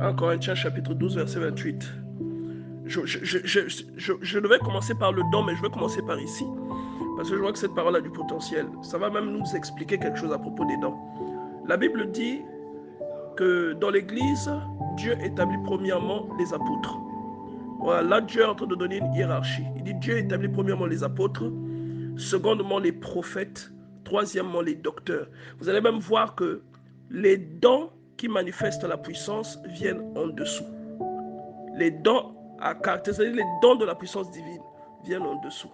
1 Corinthiens chapitre 12, verset 28. Je devais commencer par le don, mais je vais commencer par ici. Parce que je vois que cette parole a du potentiel. Ça va même nous expliquer quelque chose à propos des dons. La Bible dit que dans l'Église, Dieu établit premièrement les apôtres. Voilà, là Dieu est en train de donner une hiérarchie. Il dit Dieu établit premièrement les apôtres, secondement les prophètes, troisièmement les docteurs. Vous allez même voir que les dons qui manifestent la puissance viennent en dessous. Les dons à caractère, c'est-à-dire les dons de la puissance divine viennent en dessous.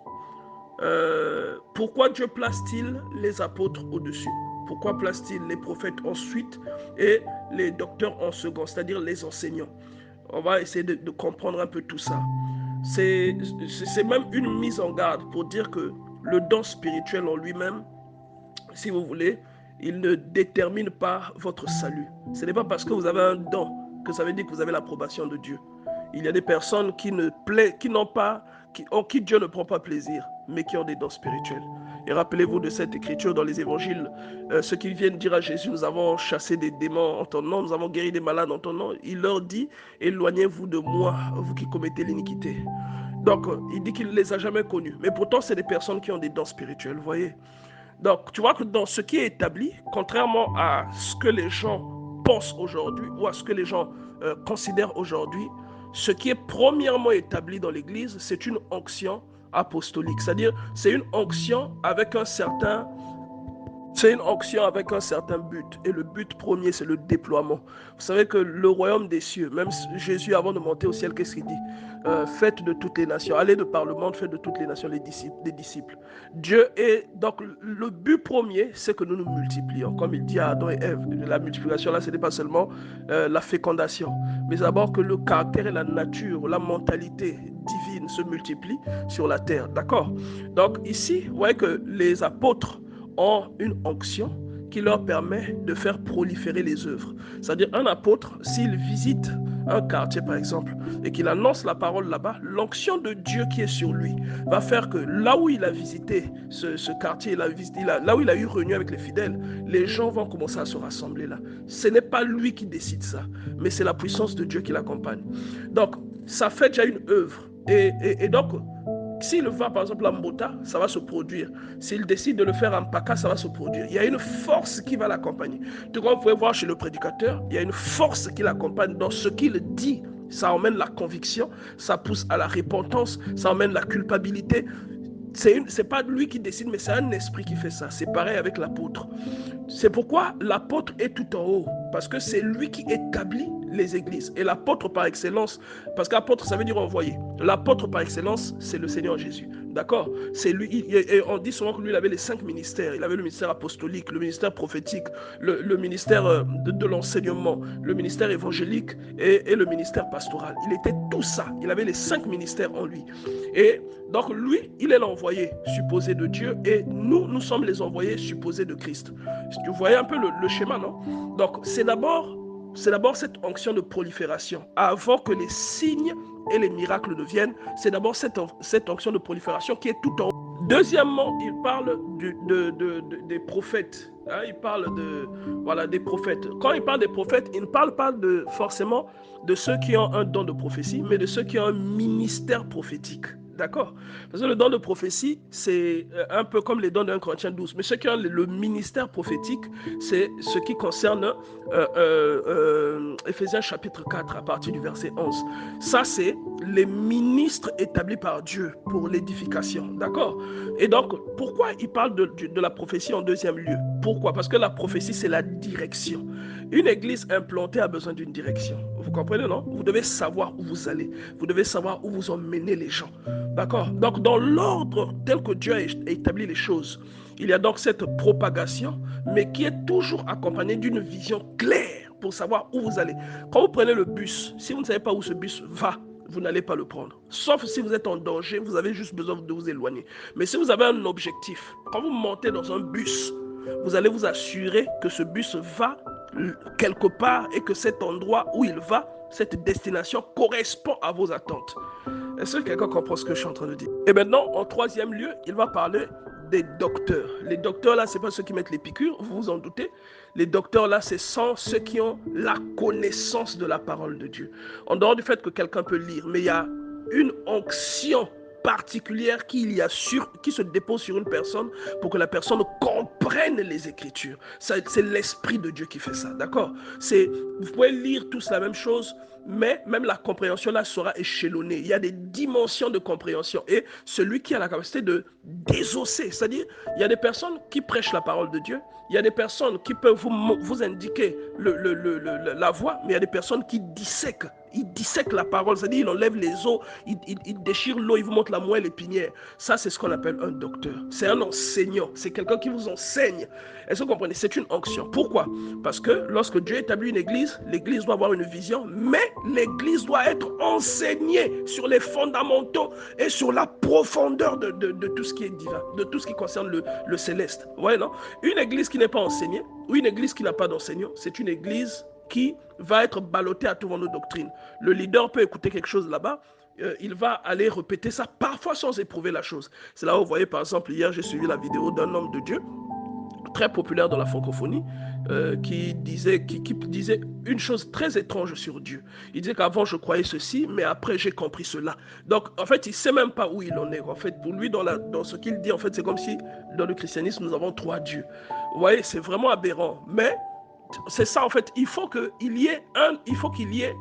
Pourquoi Dieu place-t-il les apôtres au-dessus? Pourquoi place-t-il les prophètes ensuite et les docteurs en second, c'est-à-dire les enseignants? On va essayer de comprendre un peu tout ça. C'est même une mise en garde pour dire que le don spirituel en lui-même, si vous voulez, il ne détermine pas votre salut. Ce n'est pas parce que vous avez un don que ça veut dire que vous avez l'approbation de Dieu. Il y a des personnes qui n'ont pas, en qui Dieu ne prend pas plaisir, mais qui ont des dons spirituels. Et rappelez-vous de cette écriture dans les évangiles, ceux qui viennent dire à Jésus, nous avons chassé des démons en ton nom, nous avons guéri des malades en ton nom. Il leur dit, éloignez-vous de moi, vous qui commettez l'iniquité. Donc, il dit qu'il ne les a jamais connus. Mais pourtant, c'est des personnes qui ont des dons spirituels, vous voyez. Donc, tu vois que dans ce qui est établi, contrairement à ce que les gens pensent aujourd'hui ou à ce que les gens considèrent aujourd'hui, ce qui est premièrement établi dans l'Église, c'est une onction apostolique. C'est-à-dire, c'est une onction avec un certain but. Et le but premier, c'est le déploiement. Vous savez que le royaume des cieux, même Jésus, avant de monter au ciel, qu'est-ce qu'il dit? Faites de toutes les nations, allez de par le monde, faites de toutes les nations des disciples. Dieu est donc le but premier, c'est que nous nous multiplions, comme il dit à Adam et Ève. La multiplication là, ce n'est pas seulement la fécondation, mais d'abord que le caractère et la nature, la mentalité divine se multiplient sur la terre. D'accord? Donc ici, vous voyez que les apôtres ont une onction qui leur permet de faire proliférer les œuvres. C'est-à-dire un apôtre, s'il visite un quartier par exemple, et qu'il annonce la parole là-bas, l'onction de Dieu qui est sur lui va faire que là où il a visité ce quartier, là où il a eu réunion avec les fidèles, les gens vont commencer à se rassembler là. Ce n'est pas lui qui décide ça, mais c'est la puissance de Dieu qui l'accompagne. Donc, ça fait déjà une œuvre. Et donc, s'il va par exemple à Mbota, ça va se produire. S'il décide de le faire en Paka, ça va se produire. Il y a une force qui va l'accompagner. Tout comme vous pouvez voir chez le prédicateur, il y a une force qui l'accompagne dans ce qu'il dit. Ça emmène la conviction, ça pousse à la repentance, ça emmène la culpabilité. C'est pas lui qui décide, mais c'est un esprit qui fait ça. C'est pareil avec l'apôtre. C'est pourquoi l'apôtre est tout en haut, parce que c'est lui qui établit les églises. Et l'apôtre par excellence, parce qu'apôtre ça veut dire envoyé. L'apôtre par excellence, c'est le Seigneur Jésus. D'accord? C'est lui, et on dit souvent que lui, il avait les 5 ministères. Il avait le ministère apostolique, le ministère prophétique, le ministère de l'enseignement, le ministère évangélique et le ministère pastoral. Il était tout ça. Il avait les 5 ministères en lui. Et donc lui, il est l'envoyé supposé de Dieu et nous sommes les envoyés supposés de Christ. Vous voyez un peu le schéma, non? Donc c'est d'abord cette onction de prolifération. Avant que les signes et les miracles ne viennent, c'est d'abord cette onction de prolifération qui est tout en haut. Deuxièmement, il parle des prophètes. Hein, il parle des prophètes. Quand il parle des prophètes, il ne parle pas forcément de ceux qui ont un don de prophétie, mais de ceux qui ont un ministère prophétique. D'accord? Parce que le don de prophétie, c'est un peu comme les dons de 1 Corinthiens 12. Mais ceux qui ont le ministère prophétique, c'est ce qui concerne Éphésiens chapitre 4 à partir du verset 11. Ça, c'est les ministres établis par Dieu pour l'édification. D'accord? Et donc, pourquoi il parle de la prophétie en deuxième lieu? Pourquoi? Parce que la prophétie, c'est la direction. Une église implantée a besoin d'une direction. Vous comprenez, non? Vous devez savoir où vous allez. Vous devez savoir où vous emmenez les gens. D'accord? Donc, dans l'ordre tel que Dieu a établi les choses, il y a donc cette propagation, mais qui est toujours accompagnée d'une vision claire pour savoir où vous allez. Quand vous prenez le bus, si vous ne savez pas où ce bus va, vous n'allez pas le prendre. Sauf si vous êtes en danger, vous avez juste besoin de vous éloigner. Mais si vous avez un objectif, quand vous montez dans un bus, vous allez vous assurer que ce bus va quelque part et que cet endroit où il va, cette destination correspond à vos attentes. Est-ce que quelqu'un comprend ce que je suis en train de dire? Et maintenant, en troisième lieu, il va parler des docteurs. Les docteurs, là, ce n'est pas ceux qui mettent les piqûres, vous vous en doutez. Les docteurs, là, ce sont ceux qui ont la connaissance de la parole de Dieu. En dehors du fait que quelqu'un peut lire, mais il y a une onction particulière qui se dépose sur une personne pour que la personne comprenne les Écritures. C'est l'Esprit de Dieu qui fait ça, d'accord? Vous pouvez lire tous la même chose, mais même la compréhension là sera échelonnée. Il y a des dimensions de compréhension et celui qui a la capacité de désosser, c'est-à-dire il y a des personnes qui prêchent la parole de Dieu, il y a des personnes qui peuvent vous indiquer la voie, mais il y a des personnes qui dissèquent. Il dissèque la parole, c'est-à-dire il enlève les os, il déchire l'eau, il vous montre la moelle épinière. Ça, c'est ce qu'on appelle un docteur. C'est un enseignant, c'est quelqu'un qui vous enseigne. Est-ce que vous comprenez? C'est une onction. Pourquoi? Parce que lorsque Dieu établit une église, l'église doit avoir une vision, mais l'église doit être enseignée sur les fondamentaux et sur la profondeur de tout ce qui est divin, de tout ce qui concerne le céleste. Ouais, non? Une église qui n'est pas enseignée, ou une église qui n'a pas d'enseignant, c'est une église qui va être ballotté à tout vent de doctrine. Le leader peut écouter quelque chose là-bas, il va aller répéter ça, parfois sans éprouver la chose. C'est là où vous voyez, par exemple, hier, j'ai suivi la vidéo d'un homme de Dieu, très populaire dans la francophonie, qui disait une chose très étrange sur Dieu. Il disait qu'avant, je croyais ceci, mais après, j'ai compris cela. Donc, en fait, il ne sait même pas où il en est. En fait, pour lui, dans ce qu'il dit, en fait, c'est comme si, dans le christianisme, nous avons 3 dieux. Vous voyez, c'est vraiment aberrant. Mais c'est ça en fait, il faut qu'il y ait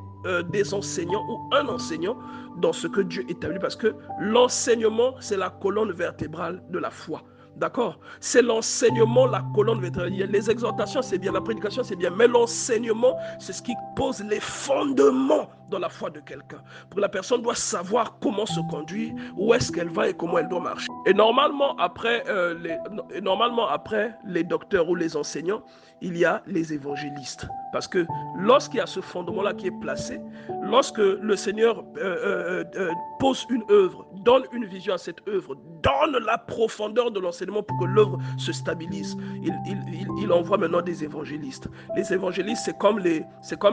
des enseignants ou un enseignant dans ce que Dieu établit, parce que l'enseignement, c'est la colonne vertébrale de la foi. D'accord? C'est l'enseignement, la colonne vertébrale. Les exhortations, c'est bien, la prédication, c'est bien, mais l'enseignement, c'est ce qui pose les fondements dans la foi de quelqu'un. Pour que la personne doit savoir comment se conduire, où est-ce qu'elle va et comment elle doit marcher. Et normalement, après les docteurs ou les enseignants, il y a les évangélistes. Parce que lorsqu'il y a ce fondement-là qui est placé, lorsque le Seigneur pose une œuvre, donne une vision à cette œuvre, donne la profondeur de l'enseignement pour que l'œuvre se stabilise, il envoie maintenant des évangélistes. Les évangélistes, c'est comme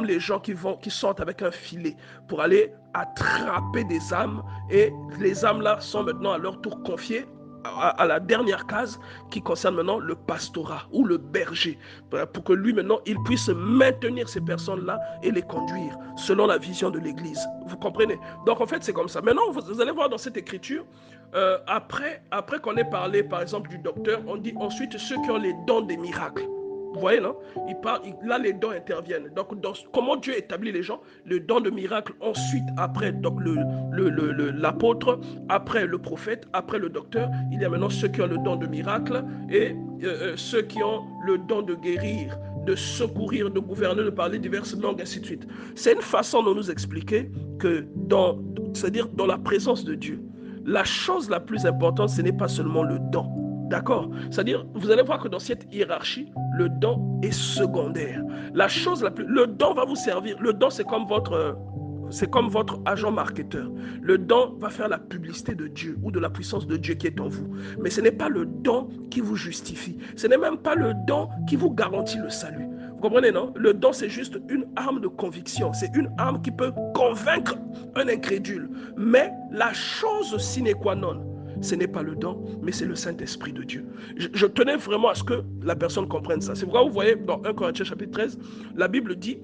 les gens qui sortent avec un filet pour aller attraper des âmes, et les âmes-là sont maintenant à leur tour confiées à la dernière case qui concerne maintenant le pastorat ou le berger, pour que lui maintenant il puisse maintenir ces personnes-là et les conduire selon la vision de l'église. Vous comprenez? Donc en fait c'est comme ça. Maintenant vous allez voir dans cette écriture, après qu'on ait parlé par exemple du docteur, on dit ensuite ceux qui ont les dons des miracles. Vous voyez, non? Là, les dons interviennent. Donc, comment Dieu établit les gens? Le don de miracle, ensuite, après donc l'apôtre, après le prophète, après le docteur, il y a maintenant ceux qui ont le don de miracle et ceux qui ont le don de guérir, de secourir, de gouverner, de parler diverses langues, ainsi de suite. C'est une façon de nous expliquer que c'est-à-dire dans la présence de Dieu, la chose la plus importante, ce n'est pas seulement le don. D'accord? C'est-à-dire, vous allez voir que dans cette hiérarchie, le don est secondaire. Le don va vous servir. Le don, c'est comme votre agent marketeur. Le don va faire la publicité de Dieu ou de la puissance de Dieu qui est en vous. Mais ce n'est pas le don qui vous justifie. Ce n'est même pas le don qui vous garantit le salut. Vous comprenez, non? Le don, c'est juste une arme de conviction. C'est une arme qui peut convaincre un incrédule. Mais la chose sine qua non, ce n'est pas le don, mais c'est le Saint-Esprit de Dieu. Je tenais vraiment à ce que la personne comprenne ça. C'est pourquoi vous voyez dans 1 Corinthiens chapitre 13, la Bible dit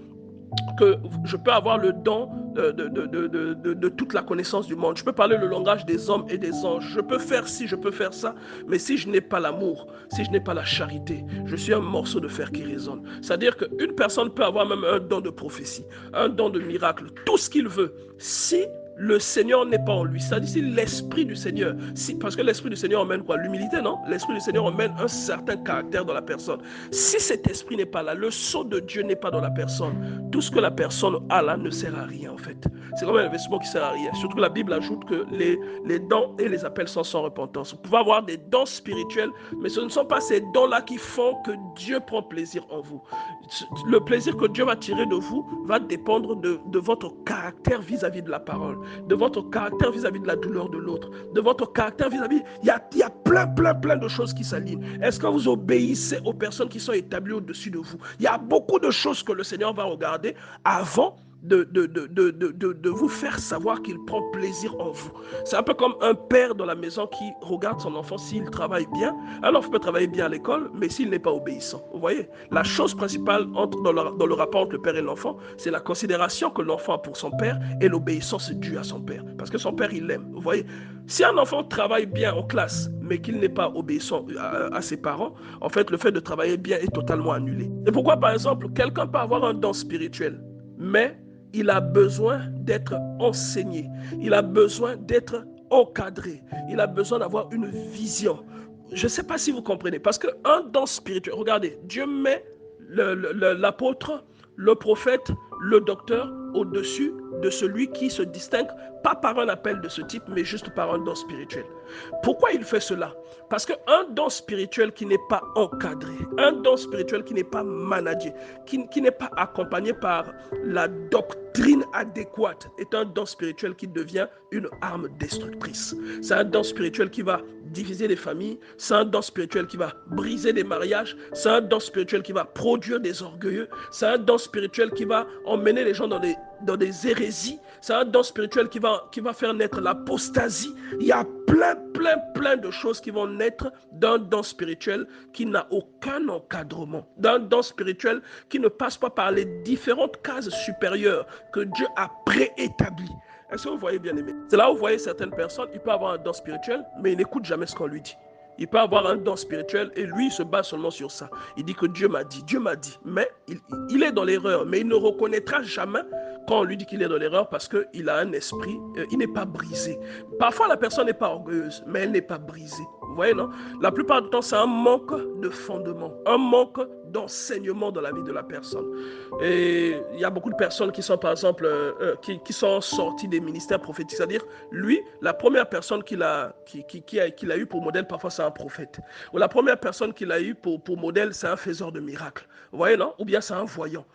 que je peux avoir le don de toute la connaissance du monde. Je peux parler le langage des hommes et des anges. Je peux faire ci, je peux faire ça. Mais si je n'ai pas l'amour, si je n'ai pas la charité, je suis un morceau de fer qui résonne. C'est-à-dire qu'une personne peut avoir même un don de prophétie, un don de miracle, tout ce qu'il veut. Si le Seigneur n'est pas en lui, c'est-à-dire si l'Esprit du Seigneur, parce que l'Esprit du Seigneur emmène quoi? L'humilité, non? L'Esprit du Seigneur emmène un certain caractère dans la personne. Si cet Esprit n'est pas là, le sceau de Dieu n'est pas dans la personne, tout ce que la personne a là ne sert à rien en fait. C'est comme un investissement qui sert à rien. Surtout que la Bible ajoute que les dons et les appels sont sans repentance. Vous pouvez avoir des dons spirituels, mais ce ne sont pas ces dons-là qui font que Dieu prend plaisir en vous. Le plaisir que Dieu va tirer de vous va dépendre de votre caractère vis-à-vis de la parole, de votre caractère vis-à-vis de la douleur de l'autre, de votre caractère vis-à-vis... Il y a plein de choses qui s'alignent. Est-ce que vous obéissez aux personnes qui sont établies au-dessus de vous? Il y a beaucoup de choses que le Seigneur va regarder avant de vous faire savoir qu'il prend plaisir en vous. C'est un peu comme un père dans la maison qui regarde son enfant s'il travaille bien. Un enfant peut travailler bien à l'école, mais s'il n'est pas obéissant. Vous voyez, la chose principale dans le rapport entre le père et l'enfant, c'est la considération que l'enfant a pour son père et l'obéissance due à son père. Parce que son père, il l'aime. Vous voyez, si un enfant travaille bien en classe, mais qu'il n'est pas obéissant à ses parents, en fait, le fait de travailler bien est totalement annulé. Et pourquoi, par exemple, quelqu'un peut avoir un don spirituel, mais il a besoin d'être enseigné, il a besoin d'être encadré, il a besoin d'avoir une vision. Je ne sais pas si vous comprenez, parce qu'un don spirituel, regardez, Dieu met l'apôtre, le prophète, le docteur au-dessus de celui qui se distingue, pas par un appel de ce type, mais juste par un don spirituel. Pourquoi il fait cela? Parce qu'un don spirituel qui n'est pas encadré, un don spirituel qui n'est pas managé, qui n'est pas accompagné par la doctrine adéquate, est un don spirituel qui devient une arme destructrice. C'est un don spirituel qui va diviser les familles, c'est un don spirituel qui va briser des mariages, c'est un don spirituel qui va produire des orgueilleux, c'est un don spirituel qui va emmener les gens dans des hérésies, c'est un don spirituel qui va faire naître l'apostasie. Il y a plein de choses qui vont naître d'un don spirituel qui n'a aucun encadrement, d'un don spirituel qui ne passe pas par les différentes cases supérieures que Dieu a préétablies. Est-ce que vous voyez, bien aimé? C'est là où vous voyez certaines personnes, il peut avoir un don spirituel, mais il n'écoute jamais ce qu'on lui dit. Il peut avoir un don spirituel et lui, il se base seulement sur ça. Il dit que Dieu m'a dit, mais il est dans l'erreur, mais il ne reconnaîtra jamais quand on lui dit qu'il est dans l'erreur parce qu'il a un esprit, il n'est pas brisé. Parfois, la personne n'est pas orgueilleuse, mais elle n'est pas brisée. Vous voyez, non? La plupart du temps, c'est un manque de fondement, un manque d'enseignement dans la vie de la personne. Et il y a beaucoup de personnes qui sont, par exemple, qui sont sorties des ministères prophétiques. C'est-à-dire, lui, la première personne qu'il a eu pour modèle, parfois c'est un prophète. Ou la première personne qu'il a eu pour modèle, c'est un faiseur de miracles. Vous voyez, non? Ou bien c'est un voyant.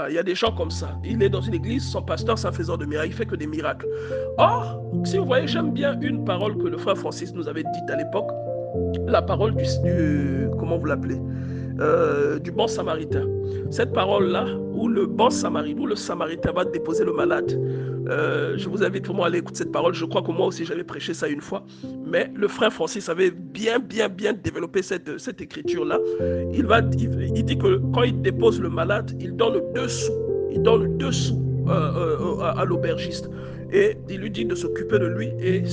Il y a des gens comme ça. Il est dans une église, son pasteur, c'est un faiseur de miracles. Il fait que des miracles. Or, si vous voyez, j'aime bien une parole que le frère Francis nous avait dite à l'époque. La parole du comment vous l'appelez, du bon samaritain. Cette parole-là, où le bon samaritain, où le samaritain va déposer le malade. Je vous invite vraiment à aller écouter cette parole. Je crois que moi aussi j'avais prêché ça une fois. Mais le frère Francis avait bien développé cette écriture-là. Il dit que quand il dépose le malade, il donne 2 sous. Il donne 2 sous à l'aubergiste. Et il lui dit de s'occuper de lui et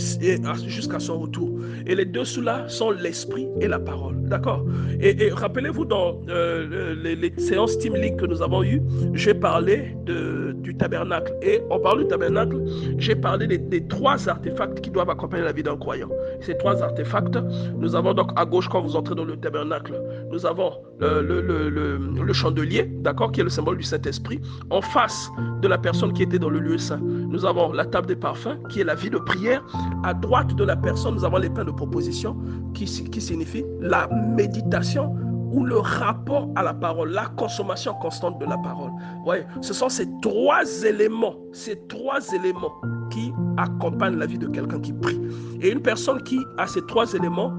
jusqu'à son retour. Et les 2 sous-là sont l'esprit et la parole. D'accord? Et rappelez-vous, dans les séances Team League que nous avons eues, j'ai parlé du tabernacle. Et en parlant du tabernacle, j'ai parlé des 3 artefacts qui doivent accompagner la vie d'un croyant. Ces 3 artefacts, nous avons donc à gauche, quand vous entrez dans le tabernacle, nous avons le chandelier, d'accord, qui est le symbole du Saint-Esprit. En face de la personne qui était dans le lieu saint, nous avons la table des parfums, qui est la vie de prière. À droite de la personne, nous avons les pains de proposition, qui signifie la méditation ou le rapport à la parole, la consommation constante de la parole. Ouais, ce sont ces 3 éléments qui accompagnent la vie de quelqu'un qui prie. Et une personne qui a ces 3 éléments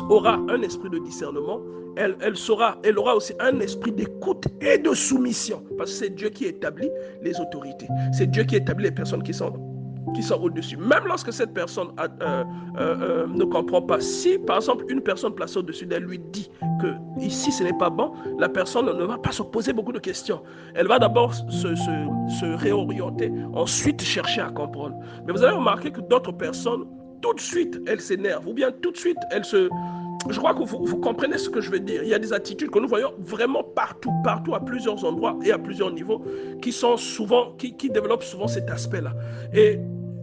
aura un esprit de discernement, elle aura aussi un esprit d'écoute et de soumission, parce que c'est Dieu qui établit les autorités, c'est Dieu qui établit les personnes qui sont au-dessus. Même lorsque cette personne ne comprend pas, si par exemple une personne placée au-dessus d'elle lui dit que ici ce n'est pas bon, la personne ne va pas se poser beaucoup de questions. Elle va d'abord se réorienter, ensuite chercher à comprendre. Mais vous avez remarqué que d'autres personnes, tout de suite, elles s'énervent, ou bien tout de suite, elles se... Je crois que vous comprenez ce que je veux dire. Il y a des attitudes que nous voyons vraiment partout, à plusieurs endroits et à plusieurs niveaux, qui développent souvent cet aspect-là. Et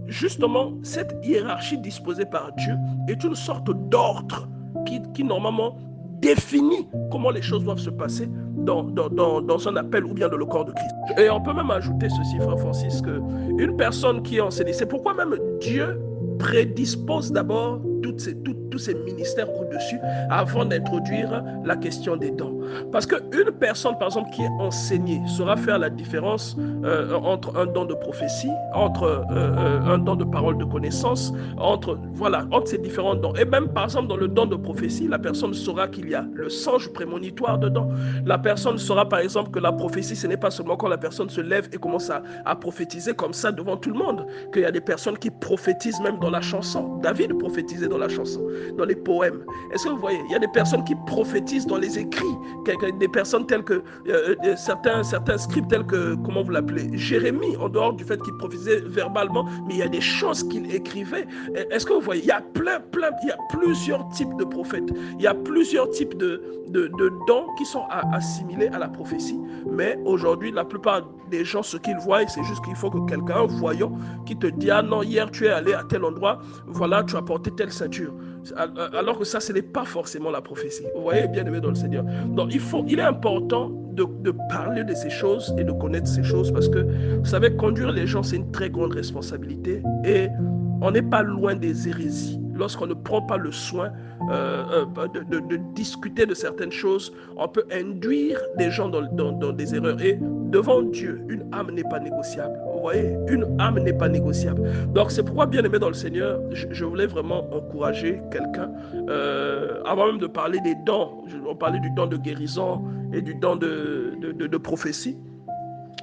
justement, cette hiérarchie disposée par Dieu est une sorte d'ordre qui normalement définit comment les choses doivent se passer dans un appel ou bien dans le corps de Christ. Et on peut même ajouter ceci, frère Francis, qu'une personne qui enseigne, c'est pourquoi même Dieu prédispose d'abord toutes tous ces ministères au-dessus avant d'introduire la question des dons. Parce qu'une personne, par exemple, qui est enseignée saura faire la différence entre un don de prophétie, entre un don de parole de connaissance, entre ces différents dons. Et même, par exemple, dans le don de prophétie, la personne saura qu'il y a le songe prémonitoire dedans. La personne saura, par exemple, que la prophétie, ce n'est pas seulement quand la personne se lève et commence à prophétiser comme ça devant tout le monde, qu'il y a des personnes qui prophétisent même dans la chanson. David prophétisait dans la chanson, dans les poèmes. Est-ce que vous voyez? Il y a des personnes qui prophétisent dans les écrits, des personnes telles que certains scripts tels que, comment vous l'appelez, Jérémie, en dehors du fait qu'il prophétisait verbalement, mais il y a des choses qu'il écrivait. Est-ce que vous voyez? Il y a il y a plusieurs types de prophètes, il y a plusieurs types de dons qui sont assimilés à la prophétie, mais aujourd'hui, la plupart des gens, ce qu'ils voient, c'est juste qu'il faut que quelqu'un, un voyant, qui te dit, ah non, hier tu es allé à tel endroit, voilà, tu as porté telle ceinture. Alors que ça, ce n'est pas forcément la prophétie. Vous voyez, bien aimé dans le Seigneur. Donc, il est important de parler de ces choses et de connaître ces choses parce que, vous savez, conduire les gens, c'est une très grande responsabilité et on n'est pas loin des hérésies. Lorsqu'on ne prend pas le soin de discuter de certaines choses, on peut induire des gens dans des erreurs. Et devant Dieu, une âme n'est pas négociable. Vous voyez, une âme n'est pas négociable. Donc c'est pourquoi, bien aimé dans le Seigneur, je voulais vraiment encourager quelqu'un, avant même de parler des dons, on parlait du don de guérison et du don de prophétie.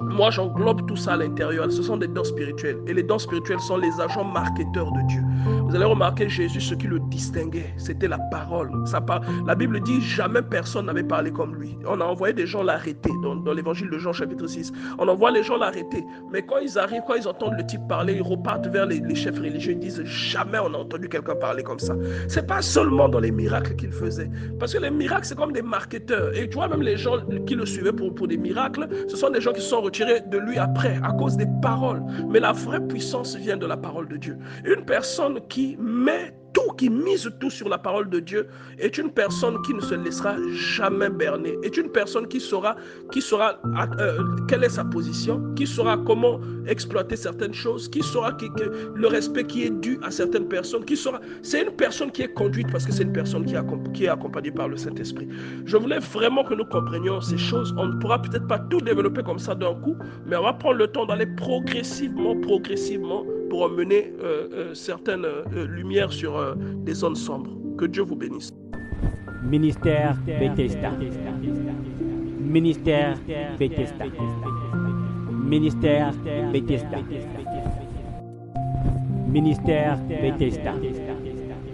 Moi, j'englobe tout ça à l'intérieur. Ce sont des dons spirituels. Et les dons spirituels sont les agents marketeurs de Dieu. Vous allez remarquer Jésus, ce qui le distinguait, c'était la parole. La Bible dit, jamais personne n'avait parlé comme lui. On a envoyé des gens l'arrêter dans l'évangile de Jean chapitre 6. On envoie les gens l'arrêter. Mais quand ils arrivent, quand ils entendent le type parler, ils repartent vers les chefs religieux. Ils disent, jamais on a entendu quelqu'un parler comme ça. C'est pas seulement dans les miracles qu'il faisait. Parce que les miracles, c'est comme des marketeurs. Et tu vois, même les gens qui le suivaient pour des miracles, ce sont des gens qui sont retirés de lui après, à cause des paroles. Mais la vraie puissance vient de la parole de Dieu. Une personne qui mise tout sur la parole de Dieu est une personne qui ne se laissera jamais berner, est une personne qui saura quelle est sa position, qui saura comment exploiter certaines choses, qui saura le respect qui est dû à certaines personnes, c'est une personne qui est conduite parce que c'est une personne qui est accompagnée par le Saint-Esprit. Je voulais vraiment que nous comprenions ces choses. On ne pourra peut-être pas tout développer comme ça d'un coup, mais on va prendre le temps d'aller progressivement pour mener certaines lumières sur des zones sombres. Que Dieu vous bénisse. Ministère Bethesda. Ministère Bethesda. Ministère Bethesda. Ministère Bethesda.